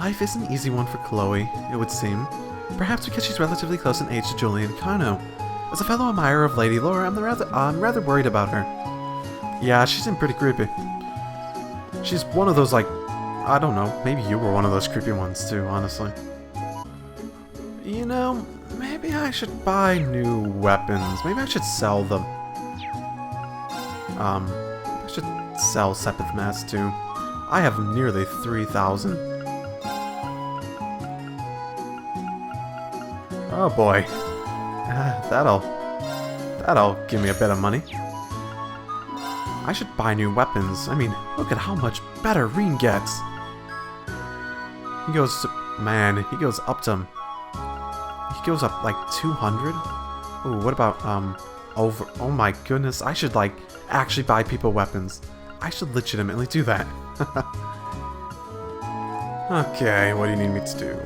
Life is an easy one for Chloe, it would seem. Perhaps because she's relatively close in age to Julian Kano. As a fellow admirer of Lady Laura, I'm rather worried about her. Yeah, she seemed pretty creepy. She's one of those, like, I don't know, maybe you were one of those creepy ones too, honestly. You know, maybe I should buy new weapons. Maybe I should sell them. I should sell Sepith Mask too. I have nearly 3,000. Oh boy. That'll give me a bit of money. I should buy new weapons. I mean, look at how much better Reen gets. He goes to, man, he goes up to, he goes up like 200. Ooh, what about, over, oh my goodness, I should like actually buy people weapons. I should legitimately do that. Okay, what do you need me to do?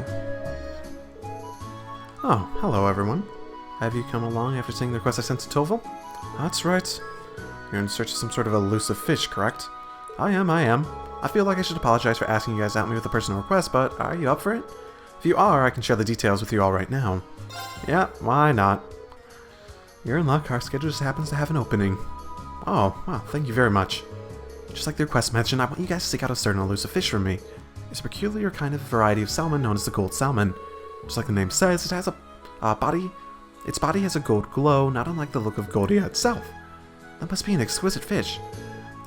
Oh, hello everyone. Have you come along after seeing the request I sent to Toval? That's right. You're in search of some sort of elusive fish, correct? I am. I feel like I should apologize for asking you guys to help me with a personal request, but are you up for it? If you are, I can share the details with you all right now. Yeah, why not? You're in luck, our schedule just happens to have an opening. Oh, wow, thank you very much. Just like the request mentioned, I want you guys to seek out a certain elusive fish for me. It's a peculiar kind of variety of salmon known as the gold salmon. Just like the name says, it has a body. Its body has a gold glow, not unlike the look of Goldia itself. That must be an exquisite fish.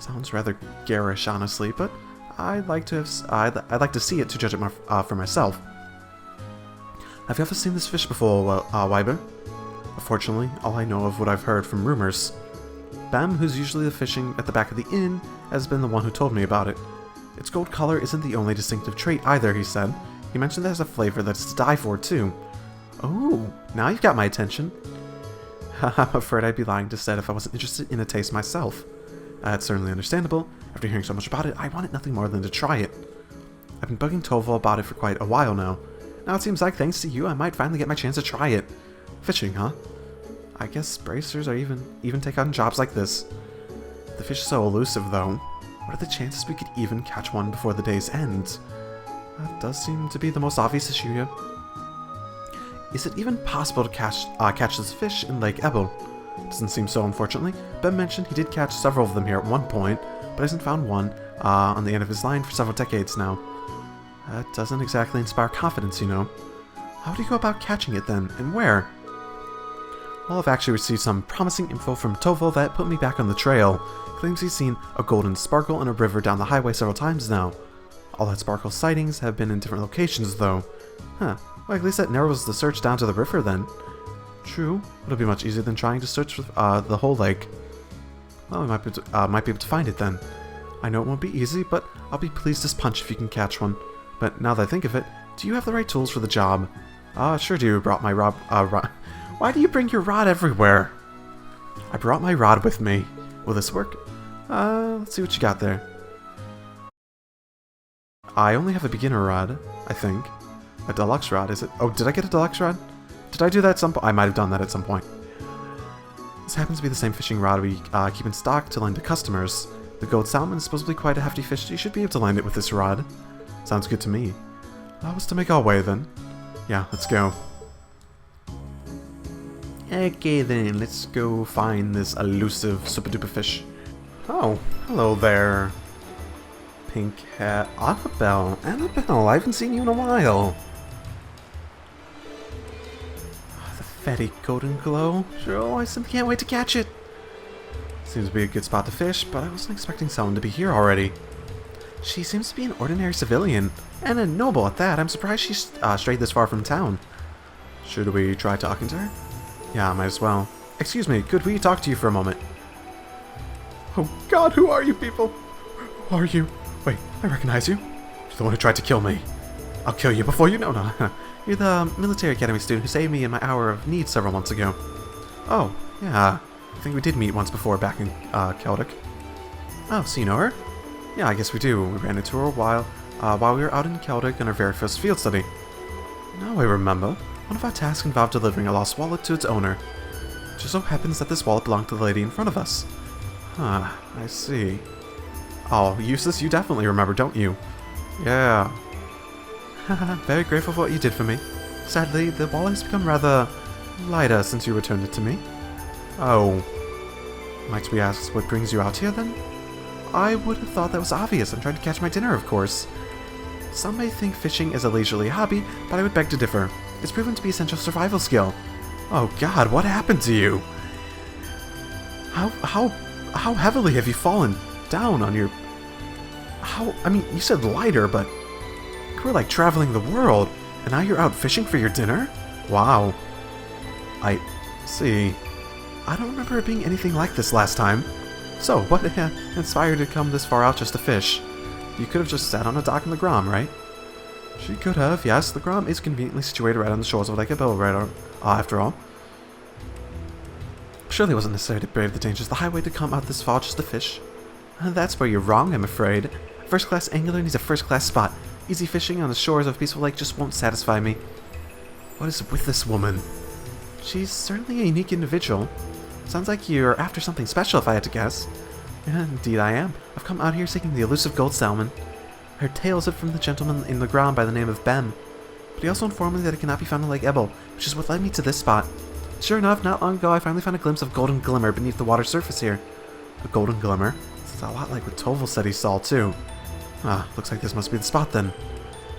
Sounds rather garish, honestly, but I'd like to see it to judge it for myself. Have you ever seen this fish before, Wyber? Unfortunately, all I know of what I've heard from rumors. Bam, who's usually fishing at the back of the inn, has been the one who told me about it. Its gold color isn't the only distinctive trait either, he said. He mentioned it has a flavor that's to die for, too. Oh, now you've got my attention. I'm afraid I'd be lying to say if I wasn't interested in a taste myself. That's certainly understandable. After hearing so much about it, I wanted nothing more than to try it. I've been bugging Toval about it for quite a while now. Now it seems like, thanks to you, I might finally get my chance to try it. Fishing, huh? I guess bracers are even take on jobs like this. The fish is so elusive, though. What are the chances we could even catch one before the day's end? That does seem to be the most obvious issue here. Is it even possible to catch this fish in Lake Ebel? Doesn't seem so, unfortunately. Ben mentioned he did catch several of them here at one point, but hasn't found one on the end of his line for several decades now. That doesn't exactly inspire confidence, you know. How do you go about catching it then, and where? Well, I've actually received some promising info from Toval that put me back on the trail. Claims he's seen a golden sparkle in a river down the highway several times now. All that sparkle sightings have been in different locations, though. Huh. Well, at least that narrows the search down to the river, then. True. It'll be much easier than trying to search the whole lake. Well, we might be able to find it, then. I know it won't be easy, but I'll be pleased as punch if you can catch one. But now that I think of it, do you have the right tools for the job? Sure do. Brought my rod. Why do you bring your rod everywhere? I brought my rod with me. Will this work? Let's see what you got there. I only have a beginner rod, I think. A deluxe rod, is it? Oh, did I get a deluxe rod? Did I do that at some point? I might have done that at some point. This happens to be the same fishing rod we keep in stock to lend to customers. The gold salmon is supposedly quite a hefty fish, so you should be able to land it with this rod. Sounds good to me. Allow us to make our way, then. Yeah, let's go. Okay, then, let's go find this elusive super-duper fish. Oh, hello there. Pink hat. Annabelle, I haven't seen you in a while. The fatty golden glow. Sure, I simply can't wait to catch it. Seems to be a good spot to fish, but I wasn't expecting someone to be here already. She seems to be an ordinary civilian, and a noble at that. I'm surprised she's strayed this far from town. Should we try talking to her? Yeah, might as well. Excuse me, could we talk to you for a moment? Oh god, who are you people? Who are you? Wait, I recognize you. You're the one who tried to kill me. I'll kill you before you know. No. You're the military academy student who saved me in my hour of need several months ago. Oh, yeah. I think we did meet once before back in Celtic. Oh, so you know her? Yeah, I guess we do. We ran into her while we were out in Celtic on our very first field study. Now I remember. One of our tasks involved delivering a lost wallet to its owner. It just so happens that this wallet belonged to the lady in front of us. Huh, I see. Oh, Eustace, you definitely remember, don't you? Yeah. Very grateful for what you did for me. Sadly, the wallet has become rather lighter since you returned it to me. Oh. Might we ask what brings you out here, then? I would have thought that was obvious. I'm trying to catch my dinner, of course. Some may think fishing is a leisurely hobby, but I would beg to differ. It's proven to be essential survival skill. Oh god, what happened to you? How heavily have you fallen down on your... I mean, you said lighter, but... You were like traveling the world, and now you're out fishing for your dinner? Wow. I see. I don't remember it being anything like this last time. So, what inspired you to come this far out just to fish? You could have just sat on a dock in the Grom, right? She could have, yes. The Grom is conveniently situated right on the shores of Lake Bill, right after all. Surely it wasn't necessary to brave the dangers of the highway to come out this far just to fish. That's where you're wrong, I'm afraid. A first-class angler needs a first-class spot. Easy fishing on the shores of a peaceful lake just won't satisfy me. What is with this woman? She's certainly a unique individual. Sounds like you're after something special, if I had to guess. Indeed I am. I've come out here seeking the elusive gold salmon. I heard tales of it from the gentleman in the ground by the name of Bem. But he also informed me that it cannot be found in Lake Ebel, which is what led me to this spot. Sure enough, not long ago I finally found a glimpse of golden glimmer beneath the water surface here. A golden glimmer? It's a lot like what Tovel said he saw, too. Looks like this must be the spot then.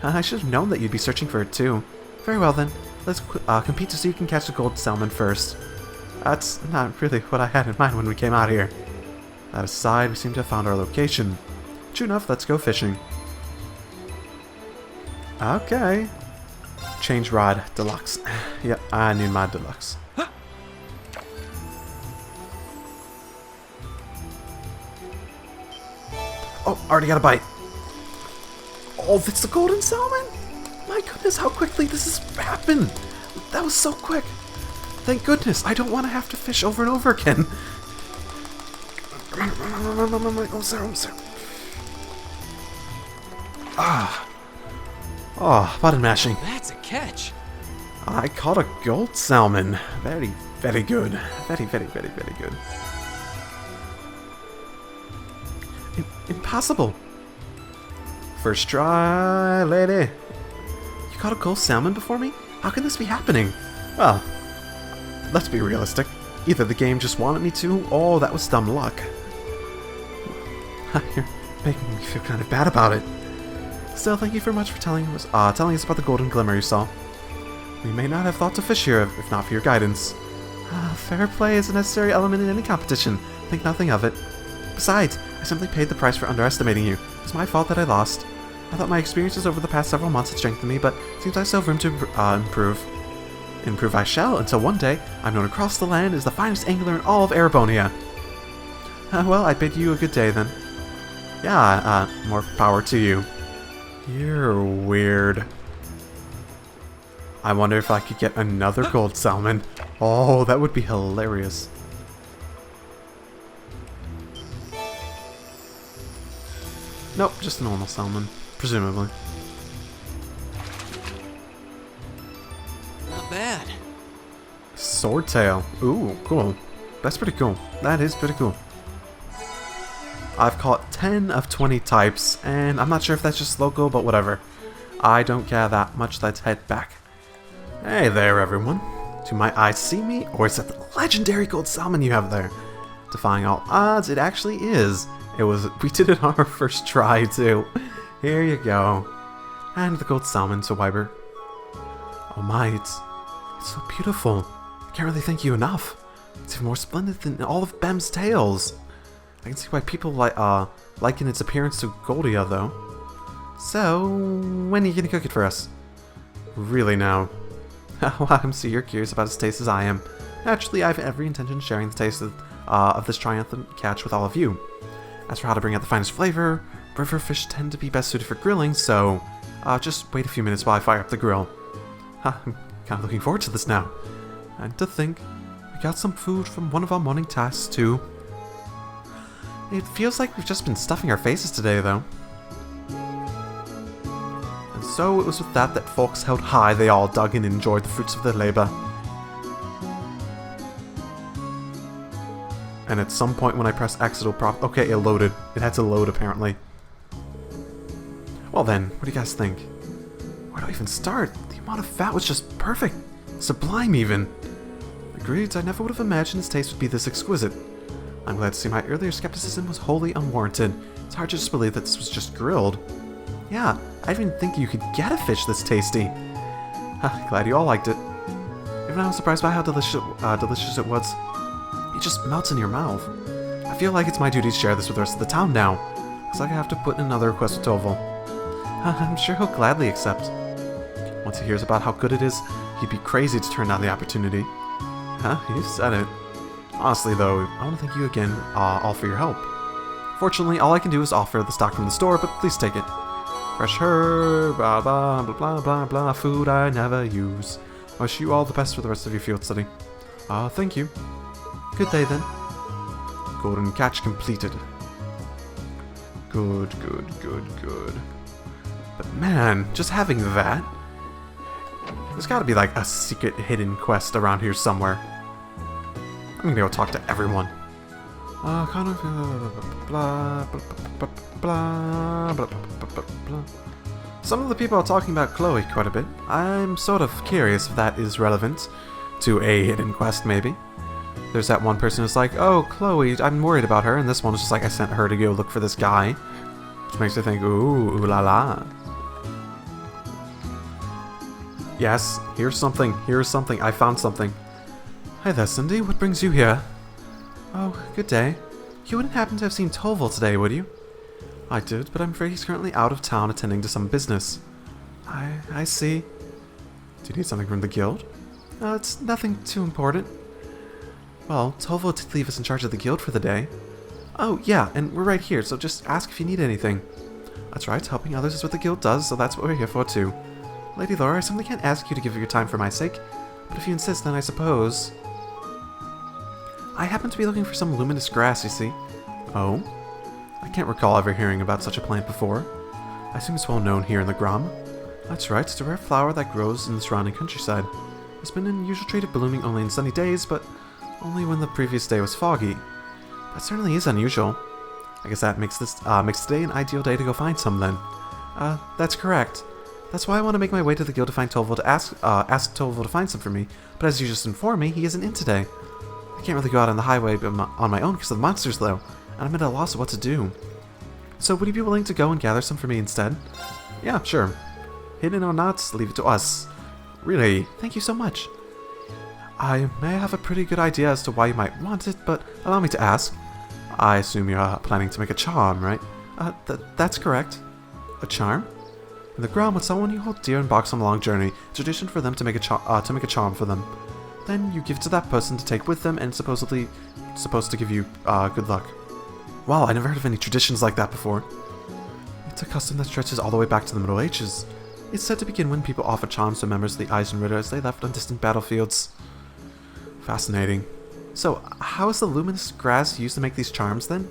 I should have known that you'd be searching for it too. Very well then, let's compete to see who can catch the gold salmon first. That's not really what I had in mind when we came out here. That aside, we seem to have found our location. True enough, let's go fishing. Okay. Change rod, deluxe. Yep, I need my deluxe. Oh, already got a bite. Oh, it's the golden salmon? My goodness, how quickly this has happened. That was so quick. Thank goodness, I don't want to have to fish over and over again. Oh, sir. Oh, button mashing. That's a catch. I caught a gold salmon. Very, very good. Very, very, very, very good. Impossible. First try, lady. You caught a gold salmon before me? How can this be happening? Well, let's be realistic. Either the game just wanted me to, or that was dumb luck. You're making me feel kind of bad about it. Still, thank you very much for telling us about the golden glimmer you saw. We may not have thought to fish here if not for your guidance. Fair play is a necessary element in any competition. Think nothing of it. Besides, I simply paid the price for underestimating you. It's my fault that I lost. I thought my experiences over the past several months had strengthened me, but it seems I still have room to improve. Improve I shall, until one day I'm known across the land as the finest angler in all of Erebonia. Well, I bid you a good day then. Yeah, more power to you. You're weird. I wonder if I could get another gold salmon. Oh, that would be hilarious. Nope, just a normal salmon, presumably. Not bad. Swordtail. Ooh, cool. That's pretty cool. That is pretty cool. I've caught 10 of 20 types, and I'm not sure if that's just local, but whatever. I don't care that much. Let's head back. Hey there, everyone. Do my eyes see me, or is that the legendary gold salmon you have there? Defying all odds, it actually is. We did it on our first try, too. Here you go. And the gold salmon to Wyber. Oh my, it's so beautiful. I can't really thank you enough. It's even more splendid than all of Bem's tails. I can see why people liken its appearance to Goldia, though. So, when are you gonna cook it for us? Really now? Well, I see you're curious about its taste as I am. Naturally, I have every intention of sharing the taste of this triumphant catch with all of you. As for how to bring out the finest flavor, river fish tend to be best suited for grilling, so just wait a few minutes while I fire up the grill. I'm kind of looking forward to this now. And to think, we got some food from one of our morning tasks, too. It feels like we've just been stuffing our faces today, though. And so it was with that folks held high they all dug and enjoyed the fruits of their labor. And at some point when I press X, it'll okay, it loaded. It had to load, apparently. Well then, what do you guys think? Where do I even start? The amount of fat was just perfect. Sublime, even. Agreed, I never would have imagined its taste would be this exquisite. I'm glad to see my earlier skepticism was wholly unwarranted. It's hard to just believe that this was just grilled. Yeah, I didn't even think you could get a fish this tasty. Glad you all liked it. Even I was surprised by how delicious it was. It just melts in your mouth. I feel like it's my duty to share this with the rest of the town now. Looks like I have to put in another request with Toval. I'm sure he'll gladly accept. Once he hears about how good it is, he'd be crazy to turn down the opportunity. You said it. Honestly, though, I want to thank you again, all for your help. Fortunately, all I can do is offer the stock from the store, but please take it. Fresh herb, blah blah blah blah blah blah, food I never use. I wish you all the best for the rest of your field study. Thank you. Good day then. Golden catch completed. Good. But man, just having that. There's gotta be like a secret hidden quest around here somewhere. I'm gonna go talk to everyone. Kind of blah blah blah blah blah. Some of the people are talking about Chloe quite a bit. I'm sort of curious if that is relevant to a hidden quest, maybe. There's that one person who's like, oh, Chloe, I'm worried about her, and this one is just like, I sent her to go look for this guy. Which makes me think, ooh la la. Yes, here's something, I found something. Hi there, Cindy, what brings you here? Oh, good day. You wouldn't happen to have seen Toval today, would you? I did, but I'm afraid he's currently out of town attending to some business. I see. Do you need something from the guild? It's nothing too important. Well, Toval did leave us in charge of the guild for the day. Oh, yeah, and we're right here, so just ask if you need anything. That's right, helping others is what the guild does, so that's what we're here for too. Lady Laura, I simply can't ask you to give your time for my sake, but if you insist, then I suppose... I happen to be looking for some luminous grass, you see. Oh? I can't recall ever hearing about such a plant before. I assume it's well known here in the Grom. That's right, it's a rare flower that grows in the surrounding countryside. It's been an unusual trait of blooming only in sunny days, but only when the previous day was foggy. That certainly is unusual. I guess that makes today an ideal day to go find some then. That's correct. That's why I want to make my way to the guild to find Toval to ask Toval to find some for me, but as you just informed me, he isn't in today. I can't really go out on the highway on my own because of the monsters though, and I'm at a loss of what to do. So would you be willing to go and gather some for me instead? Yeah, sure. Hidden or not, leave it to us. Really, thank you so much. I may have a pretty good idea as to why you might want it, but allow me to ask. I assume you're planning to make a charm, right? That's correct. A charm? In the ground, with someone you hold dear and embarks on a long journey, it's tradition for them to make a charm for them. Then you give it to that person to take with them, and supposedly supposed to give you good luck. Wow, I never heard of any traditions like that before. It's a custom that stretches all the way back to the Middle Ages. It's said to begin when people offer charms to members of the Eisenritter as they left on distant battlefields. Fascinating. So, how is the luminous grass used to make these charms then?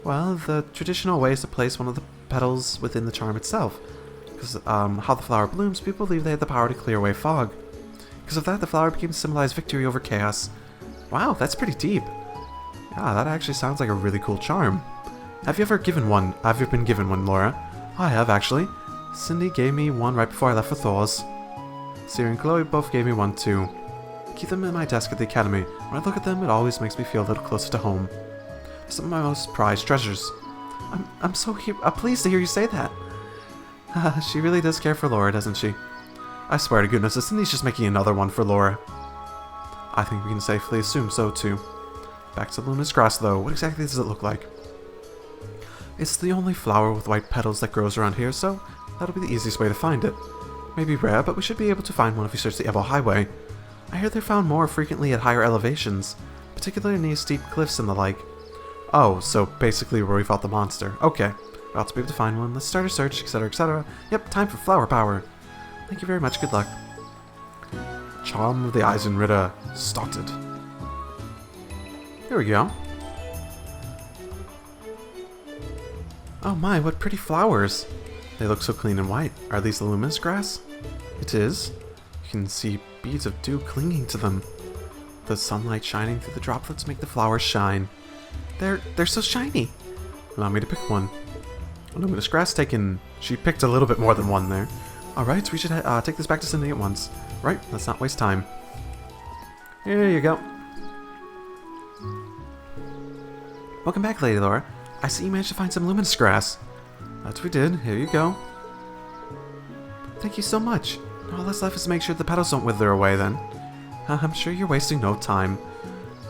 Well, the traditional way is to place one of the petals within the charm itself. Because how the flower blooms, people believe they have the power to clear away fog. Because of that, the flower became to symbolize victory over chaos. Wow, that's pretty deep. Yeah, that actually sounds like a really cool charm. Have you been given one, Laura? I have, actually. Cindy gave me one right before I left for Thor's. Siri and Chloe both gave me one too. I keep them in my desk at the academy. When I look at them, it always makes me feel a little closer to home. Some of my most prized treasures. I'm so pleased to hear you say that. She really does care for Laura, doesn't she? I swear to goodness, Cindy's just making another one for Laura. I think we can safely assume so too. Back to the luminous grass though, what exactly does it look like? It's the only flower with white petals that grows around here, so that'll be the easiest way to find it. Maybe rare, but we should be able to find one if we search the Evo Highway. I hear they're found more frequently at higher elevations, particularly near steep cliffs and the like. Oh, so basically where we fought the monster. Okay, we're about to be able to find one. Let's start a search, etc, etc. Yep, time for flower power. Thank you very much, good luck. Charm of the Eisenritter started. Here we go. Oh my, what pretty flowers. They look so clean and white. Are these the luminous grass? It is. You can see beads of dew clinging to them. The sunlight shining through the droplets make the flowers shine. They're so shiny. Allow me to pick one. A luminous grass taken. She picked a little bit more than one there. Alright, we should take this back to Cindy at once. Right, let's not waste time. Here you go. Welcome back, Lady Laura. I see you managed to find some luminous grass. That's what we did. Here you go. Thank you so much. All that's left is to make sure the petals don't wither away then. I'm sure you're wasting no time.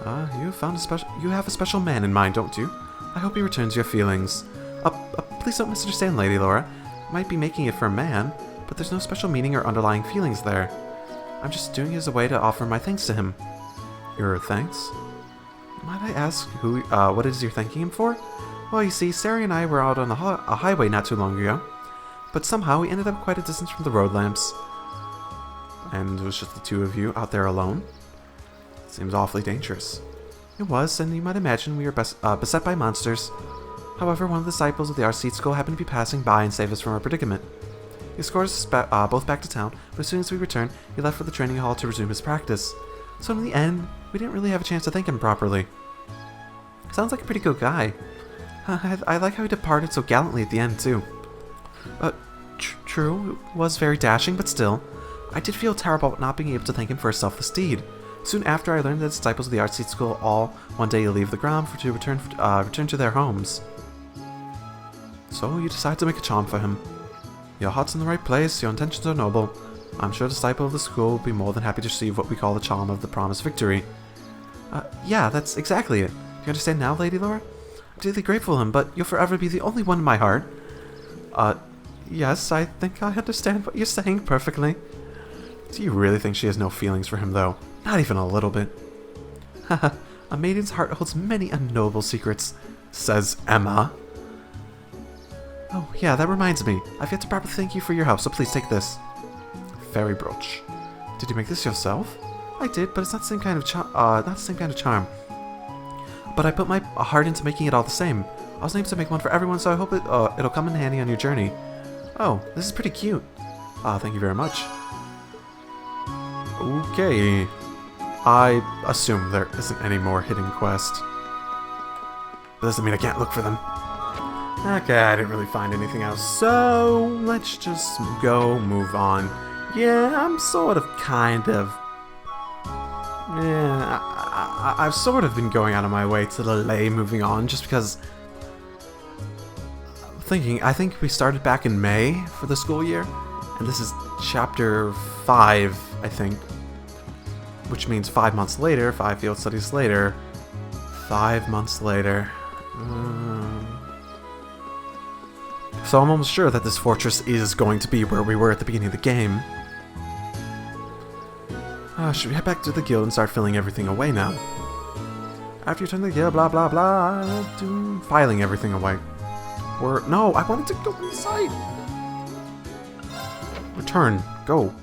You have a special man in mind, don't you? I hope he returns your feelings. Please don't misunderstand, Lady Laura. I might be making it for a man, but there's no special meaning or underlying feelings there. I'm just doing it as a way to offer my thanks to him. Your thanks? Might I ask what it is you're thanking him for? Well, you see, Sari and I were out on a highway not too long ago, but somehow we ended up quite a distance from the road lamps. And it was just the two of you out there alone? Seems awfully dangerous. It was, and you might imagine we were beset by monsters. However, one of the disciples of the XSEED school happened to be passing by and saved us from our predicament. He escorted us both back to town, but as soon as we returned, he left for the training hall to resume his practice. So in the end, we didn't really have a chance to thank him properly. Sounds like a pretty good guy. I like how he departed so gallantly at the end, too. True, it was very dashing, but still, I did feel terrible about not being able to thank him for his selfless deed. Soon after, I learned that the disciples of the XSEED school all one day leave the ground to return to their homes. So you decide to make a charm for him. Your heart's in the right place, your intentions are noble. I'm sure a disciple of the school will be more than happy to receive what we call the charm of the promised victory. Yeah, that's exactly it. Do you understand now, Lady Laura? I'm deeply grateful to him, but you'll forever be the only one in my heart. Yes, I think I understand what you're saying perfectly. Do you really think she has no feelings for him, though? Not even a little bit. Haha, a maiden's heart holds many unknowable secrets, says Emma. Oh, yeah, that reminds me. I've yet to properly thank you for your help, so please take this. Fairy brooch. Did you make this yourself? I did, but it's not the same kind of charm. But I put my heart into making it all the same. I was able to make one for everyone, so I hope it'll come in handy on your journey. Oh, this is pretty cute. Thank you very much. Okay. I assume there isn't any more hidden quest. That doesn't mean I can't look for them. Okay, I didn't really find anything else, so let's just move on. Yeah, I'm sort of, yeah, I've sort of been going out of my way to delay moving on, just because I think we started back in May for the school year, and this is chapter 5, I think, which means 5 months later, 5 field studies later, 5 months later. So I'm almost sure that this fortress is going to be where we were at the beginning of the game. Should we head back to the guild and start filling everything away now? After you turn the guild, blah blah blah, filing everything away. No, I wanted to go inside! Return, go.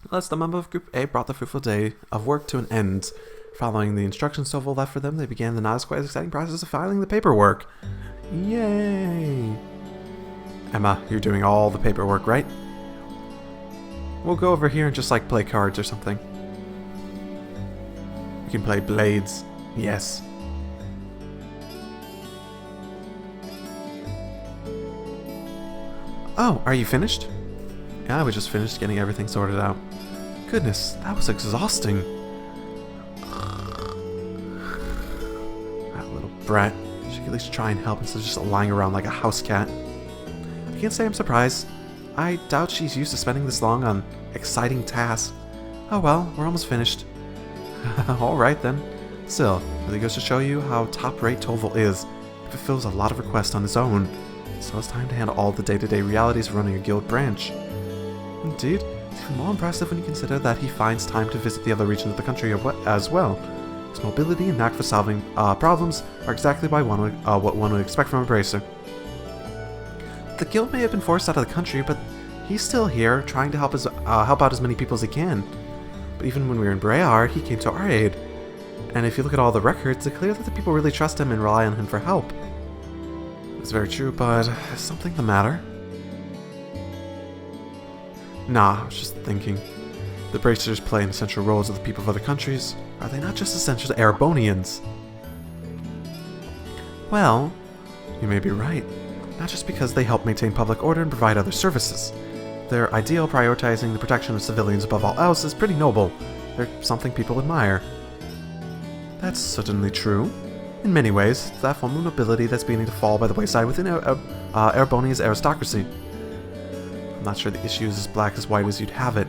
Thus, the member of Group A brought the fruitful day of work to an end. Following the instructions Stovall left for them, they began the not as quite as exciting process of filing the paperwork. Yay! Emma, you're doing all the paperwork, right? We'll go over here and just play cards or something. We can play blades. Yes. Oh, are you finished? Yeah, we just finished getting everything sorted out. Goodness, that was exhausting. That little brat. She could at least try and help instead of just lying around like a house cat. I can't say I'm surprised. I doubt she's used to spending this long on exciting tasks. Oh well, we're almost finished. Alright then. Still, it really goes to show you how top-rate Toval is. It fulfills a lot of requests on its own. So it's time to handle all the day-to-day realities of running a guild branch. Indeed, it's even more impressive when you consider that he finds time to visit the other regions of the country as well. His mobility and knack for solving problems are exactly what one would expect from a bracer. The guild may have been forced out of the country, but he's still here, trying to help out as many people as he can. But even when we were in Brayard, he came to our aid. And if you look at all the records, it's clear that the people really trust him and rely on him for help. It's very true, but is something the matter? Nah, I was just thinking. The Bracers play an essential role to the people of other countries. Are they not just essential to Erebonians? Well, you may be right. not just because they help maintain public order and provide other services. Their ideal, prioritizing the protection of civilians above all else, is pretty noble. They're something people admire. That's certainly true. In many ways, it's that form of nobility that's beginning to fall by the wayside within Erebonia's aristocracy. I'm not sure the issue is as black as white as you'd have it.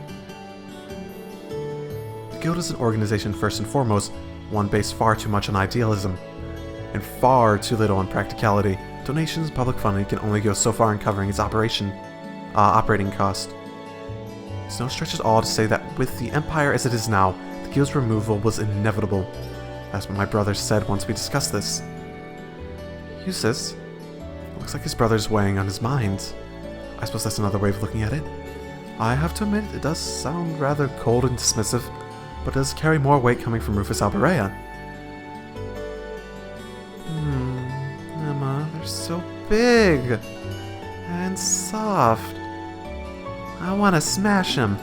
The Guild is an organization first and foremost, one based far too much on idealism, and far too little on practicality. Donations and public funding can only go so far in covering its operating cost. It's no stretch at all to say that with the Empire as it is now, the Guild's removal was inevitable. That's what my brother said once we discussed this. Eustace? Looks like his brother's weighing on his mind. I suppose that's another way of looking at it. I have to admit, it does sound rather cold and dismissive, but does carry more weight coming from Rufus Alberea. Emma, they're so big and soft. I want to smash him.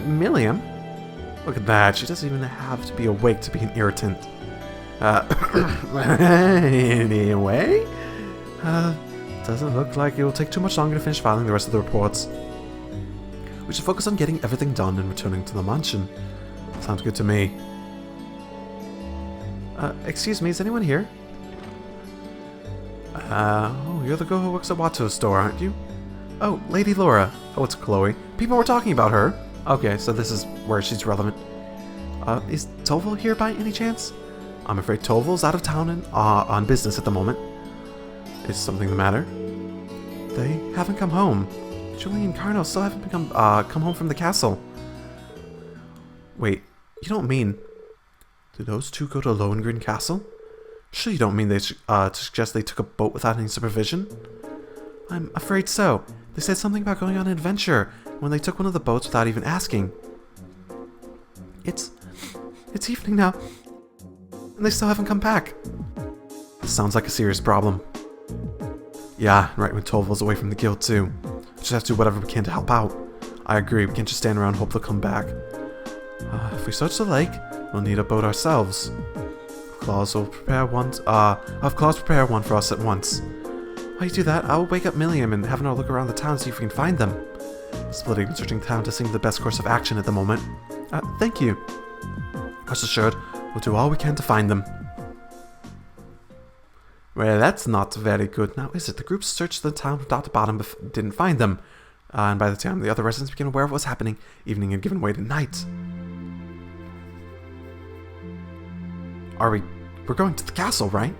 Milliam? Look at that, she doesn't even have to be awake to be an irritant. Anyway, doesn't look like it will take too much longer to finish filing the rest of the reports. We should focus on getting everything done and returning to the mansion. Sounds good to me. Excuse me, is anyone here? Oh, you're the girl who works at Watto's store, aren't you? Oh, Lady Laura. Oh, it's Chloe. People were talking about her. Okay, so this is where she's relevant. Is Toval here by any chance? I'm afraid Toval's out of town and on business at the moment. Is something the matter? They haven't come home. Julie and Carno still haven't come home from the castle. Wait, you don't mean... Did those two go to Lohengrin Castle? Sure you don't mean they suggest they took a boat without any supervision? I'm afraid so. They said something about going on an adventure when they took one of the boats without even asking. It's evening now, and they still haven't come back. This sounds like a serious problem. Yeah, right when Toval's away from the guild too. Just have to do whatever we can to help out. I agree, we can't just stand around and hope they'll come back. If we search the lake, we'll need a boat ourselves. Claus will prepare one. I'll have Claus prepare one for us at once. While you do that, I'll wake up Milliam and have her look around the town and see if we can find them. Splitting and searching the town to seem the best course of action at the moment. Thank you. Rest assured, we'll do all we can to find them. Well, that's not very good now, is it? The group searched the town from top to bottom but didn't find them. And by the time the other residents became aware of what was happening, evening had given way to night. We're going to the castle, right?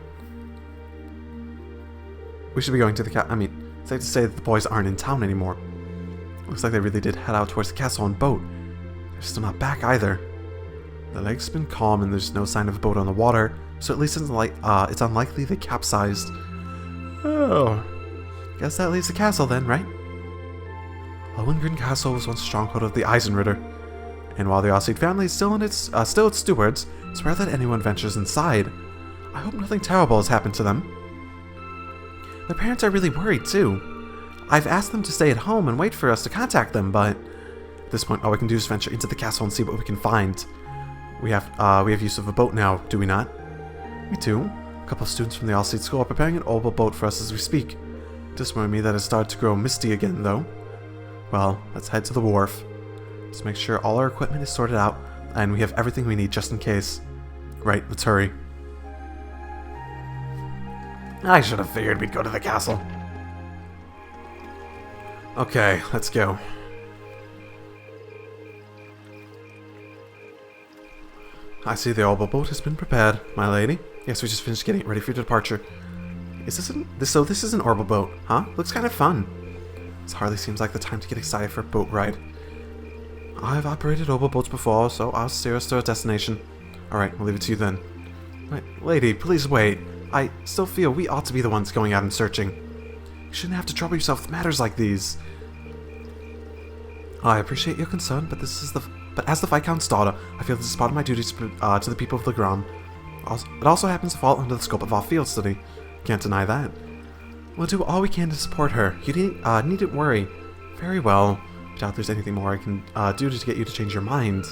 We should be going to the castle. I mean, it's safe to say that the boys aren't in town anymore. Looks like they really did head out towards the castle on boat. They're still not back either. The lake's been calm and there's no sign of a boat on the water, so at least it's unlikely they capsized. Oh, guess that leaves the castle then, right? Lohengrin Castle was once a stronghold of the Eisenritter, and while the XSEED family is still its stewards, it's rare that anyone ventures inside. I hope nothing terrible has happened to them. Their parents are really worried too. I've asked them to stay at home and wait for us to contact them, but at this point all we can do is venture into the castle and see what we can find. We have use of a boat now, do we not? Me too. A couple of students from the XSEED school are preparing an oval boat for us as we speak. It does worry me that it's started to grow misty again, though. Well, let's head to the wharf. Let's make sure all our equipment is sorted out, and we have everything we need just in case. Right, let's hurry. I should have figured we'd go to the castle. Okay, let's go. I see the oval boat has been prepared, my lady. Yes, we just finished getting it ready for your departure. This is an orbital boat, huh? Looks kind of fun. This hardly seems like the time to get excited for a boat ride. I've operated orbital boats before, so I'll steer us to our destination. Alright, we'll leave it to you then. Wait, lady, please wait. I still feel we ought to be the ones going out and searching. You shouldn't have to trouble yourself with matters like these. I appreciate your concern, but as the Viscount's daughter, I feel this is part of my duties to the people of Legram. It also happens to fall under the scope of our field study. Can't deny that. We'll do all we can to support her. You needn't worry. Very well. I doubt there's anything more I can do to get you to change your mind.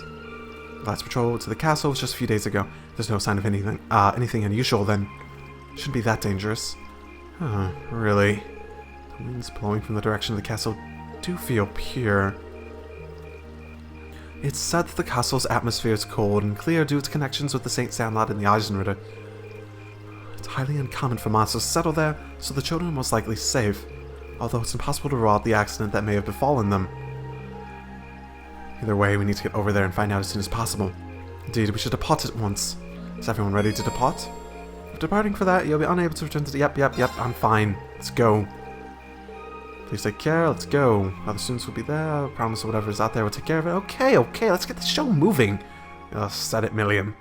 Last patrol to the castle was just a few days ago. There's no sign of anything unusual then. Shouldn't be that dangerous. Huh, really? The winds blowing from the direction of the castle do feel pure. It's said that the castle's atmosphere is cold and clear due to its connections with the St. Sandlot and the Eisenritter. It's highly uncommon for monsters to settle there, so the children are most likely safe, although it's impossible to rule out the accident that may have befallen them. Either way, we need to get over there and find out as soon as possible. Indeed, we should depart at once. Is everyone ready to depart? If departing for that, you'll be unable to return to the— Yep, I'm fine. Let's go. Please take care, let's go. Other students will be there, I promise whatever is out there will take care of it. Okay, let's get the show moving. Said it, Milliam.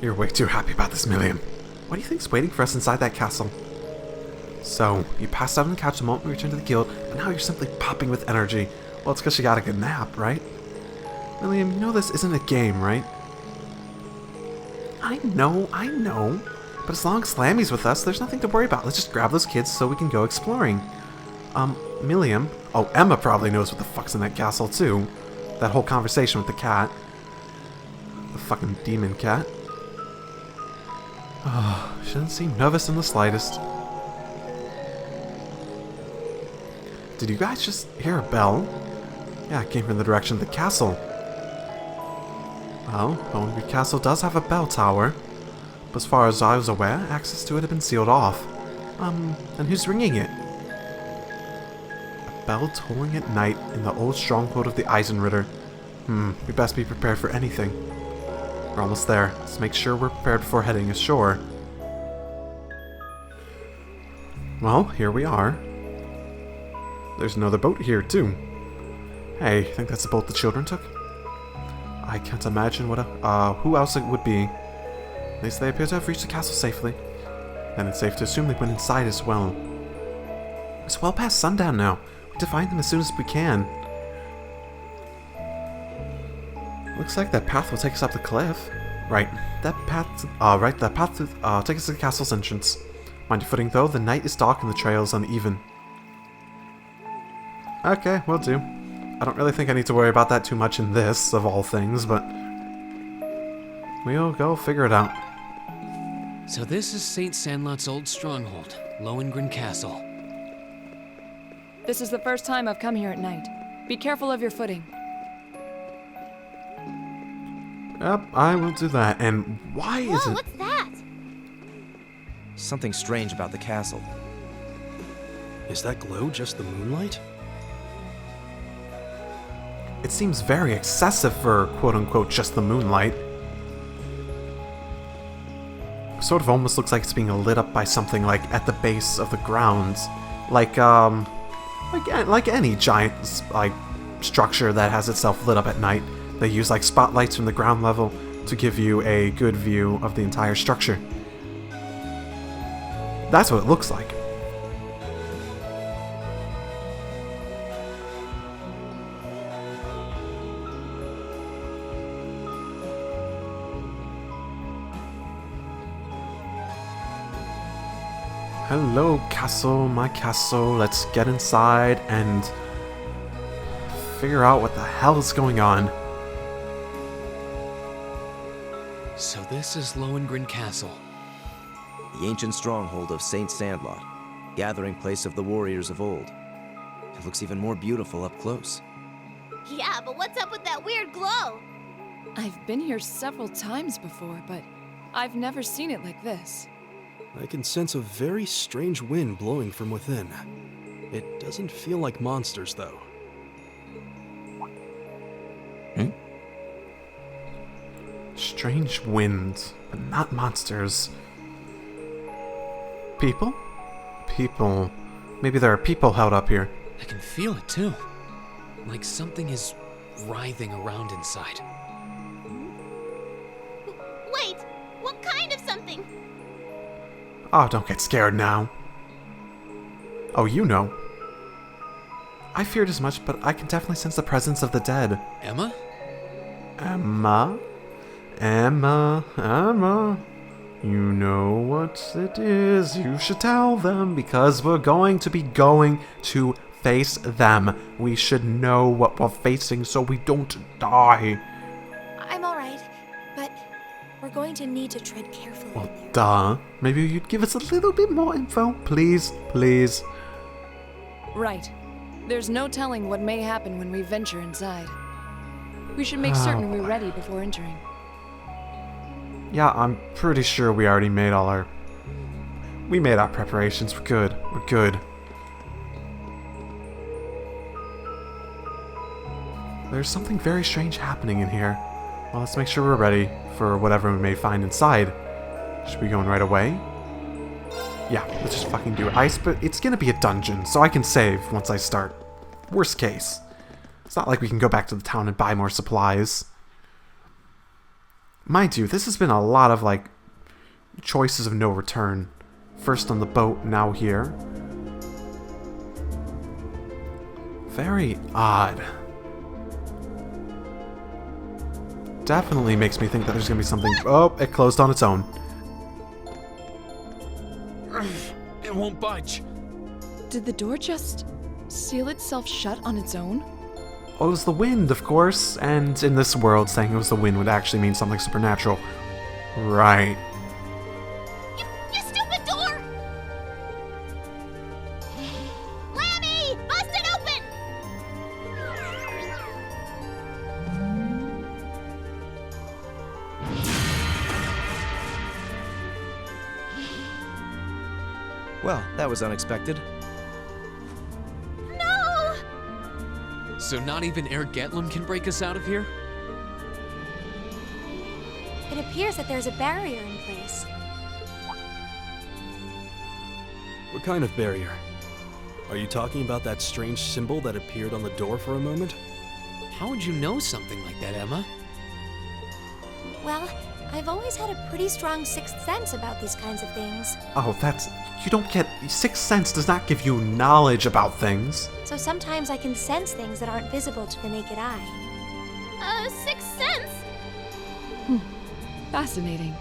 You're way too happy about this, Milliam. What do you think's waiting for us inside that castle? So, you passed out on the couch the moment we returned to the guild, but now you're simply popping with energy. Well, it's because you got a good nap, right? Milliam, you know this isn't a game, right? I know. But as long as Slammy's with us, there's nothing to worry about. Let's just grab those kids so we can go exploring. Milliam. Oh, Emma probably knows what the fuck's in that castle, too. That whole conversation with the cat. The fucking demon cat. Oh, she doesn't seem nervous in the slightest. Did you guys just hear a bell? Yeah, it came from the direction of the castle. Well, Lowengreen Castle does have a bell tower, but as far as I was aware, access to it had been sealed off. And who's ringing it? A bell tolling at night in the old stronghold of the Eisenritter. We best be prepared for anything. We're almost there. Let's make sure we're prepared before heading ashore. Well, here we are. There's another boat here, too. Hey, think that's the boat the children took? I can't imagine who else it would be. At least they appear to have reached the castle safely. Then it's safe to assume they went inside as well. It's well past sundown now. We need to find them as soon as we can. Looks like that path will take us up the cliff. Right, that path will take us to the castle's entrance. Mind your footing though, the night is dark and the trail is uneven. Okay, will do. I don't really think I need to worry about that too much in this, of all things, but we'll go figure it out. So this is St. Sandlot's old stronghold, Lowengreen Castle. This is the first time I've come here at night. Be careful of your footing. Yep, I will do that. And why is it— What's that? Something strange about the castle. Is that glow just the moonlight? It seems very excessive for quote-unquote just the moonlight. Sort of almost looks like it's being lit up by something like at the base of the grounds. Like any giant structure that has itself lit up at night. They use like spotlights from the ground level to give you a good view of the entire structure. That's what it looks like. Hello, castle, my castle. Let's get inside and figure out what the hell is going on. So this is Lowengreen Castle. The ancient stronghold of St. Sandlot, gathering place of the warriors of old. It looks even more beautiful up close. Yeah, but what's up with that weird glow? I've been here several times before, but I've never seen it like this. I can sense a very strange wind blowing from within. It doesn't feel like monsters, though. Strange winds, but not monsters. People? People. Maybe there are people held up here. I can feel it too. Like something is writhing around inside. Wait, what kind of something? Oh, don't get scared now. Oh, you know. I feared as much, but I can definitely sense the presence of the dead. Emma? Emma? Emma? Emma? You know what it is. You should tell them, because we're going to face them. We should know what we're facing so we don't die. going to need to tread carefully Well, in there. duh. Maybe you'd give us a little bit more info, please, please. Right. There's no telling what may happen when we venture inside. We should make certain we're ready before entering. Yeah, I'm pretty sure we already made all our... We made our preparations. We're good. We're good. There's something very strange happening in here. Well, let's make sure we're ready for whatever we may find inside. Should we go in right away? Yeah, let's just fucking do it. But it's gonna be a dungeon, so I can save once I start. Worst case. It's not like we can go back to the town and buy more supplies. Mind you, this has been a lot of, like, choices of no return. First on the boat, now here. Very odd. Definitely makes me think that there's gonna be something... Oh, it closed on its own. It won't budge. Did the door just seal itself shut on its own? Oh, it was the wind, of course. And in this world, saying it was the wind would actually mean something supernatural. Right. You stupid door! Lammy! Bust it open! Well, that was unexpected. No! So not even Air Getlum can break us out of here? It appears that there's a barrier in place. What kind of barrier? Are you talking about that strange symbol that appeared on the door for a moment? How would you know something like that, Emma? Well, I've always had a pretty strong sixth sense about these kinds of things. Oh, that's... You don't get... Sixth sense does not give you knowledge about things. So sometimes I can sense things that aren't visible to the naked eye. Sixth sense? Fascinating.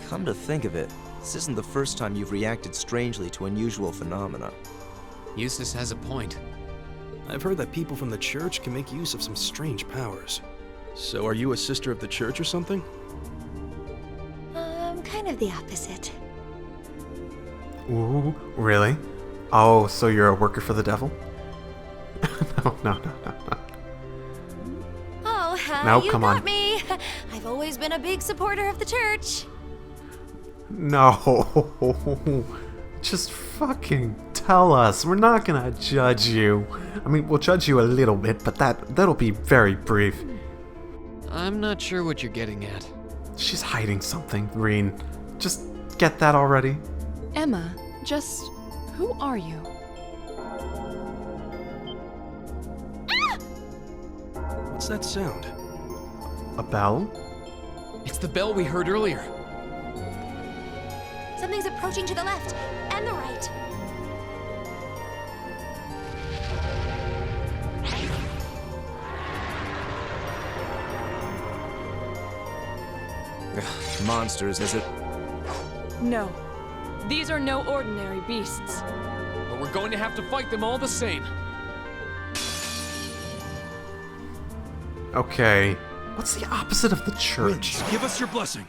Come to think of it, this isn't the first time you've reacted strangely to unusual phenomena. Eustace has a point. I've heard that people from the church can make use of some strange powers. So are you a sister of the church or something? Kind of the opposite. Ooh, really? Oh, so you're a worker for the devil? No. Oh, No, you come got on. me. I've always been a big supporter of the church. No. Just fucking tell us. We're not gonna judge you. I mean, we'll judge you a little bit, but that'll be very brief. I'm not sure what you're getting at. She's hiding something, Reen. Just get that already. Emma, just... who are you? What's that sound? A bell? It's the bell we heard earlier. Something's approaching to the left and the right. Monsters, is it? No. These are no ordinary beasts. But we're going to have to fight them all the same. Okay. What's the opposite of the church? Give us your blessing.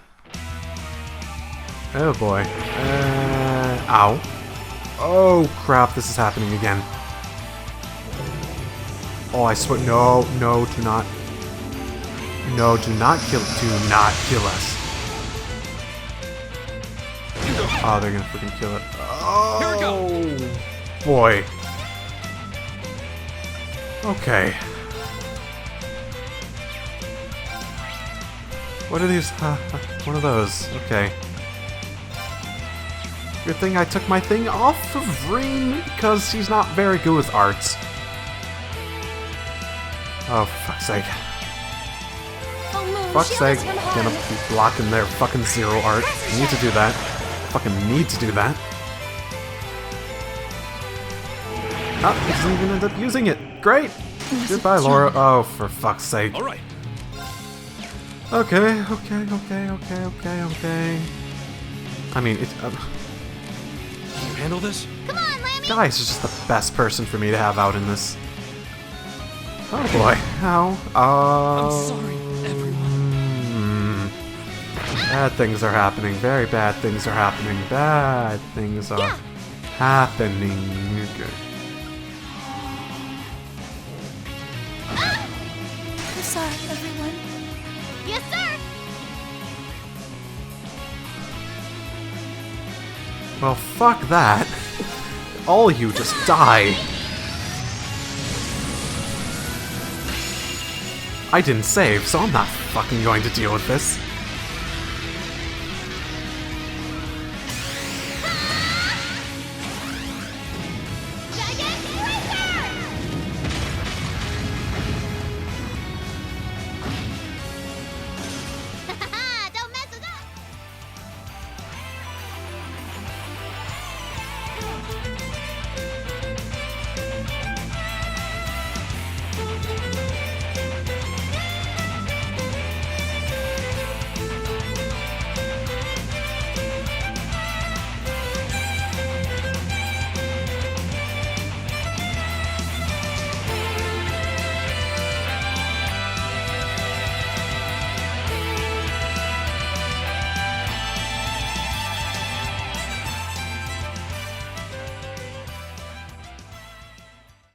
Oh boy. Ow. Oh crap, this is happening again. Oh, I swear. No, do not. No, do not kill us. Oh, they're gonna freaking kill it. Oh, Here we go. Boy. Okay. What are these? One of those. Okay. Good thing I took my thing off of Reen because she's not very good with arts. Oh, for fuck's sake. Oh, Moon, Fuck's shield sake. us from harm. Gonna be blocking their fucking zero art. Need to do that. Fucking need to do that. Oh, he doesn't even end up using it. Great. Goodbye, Laura. Oh, for fuck's sake. All right. Okay. I mean, it's... Can you handle this? Come on, Lammy! Guys is just the best person for me to have out in this. Oh boy. Ow. I'm sorry, everyone. Bad things are happening. Very bad things are happening. Bad things are happening. Okay. I'm sorry, everyone. Yes, sir. Well, fuck that. All you just die. I didn't save, so I'm not fucking going to deal with this.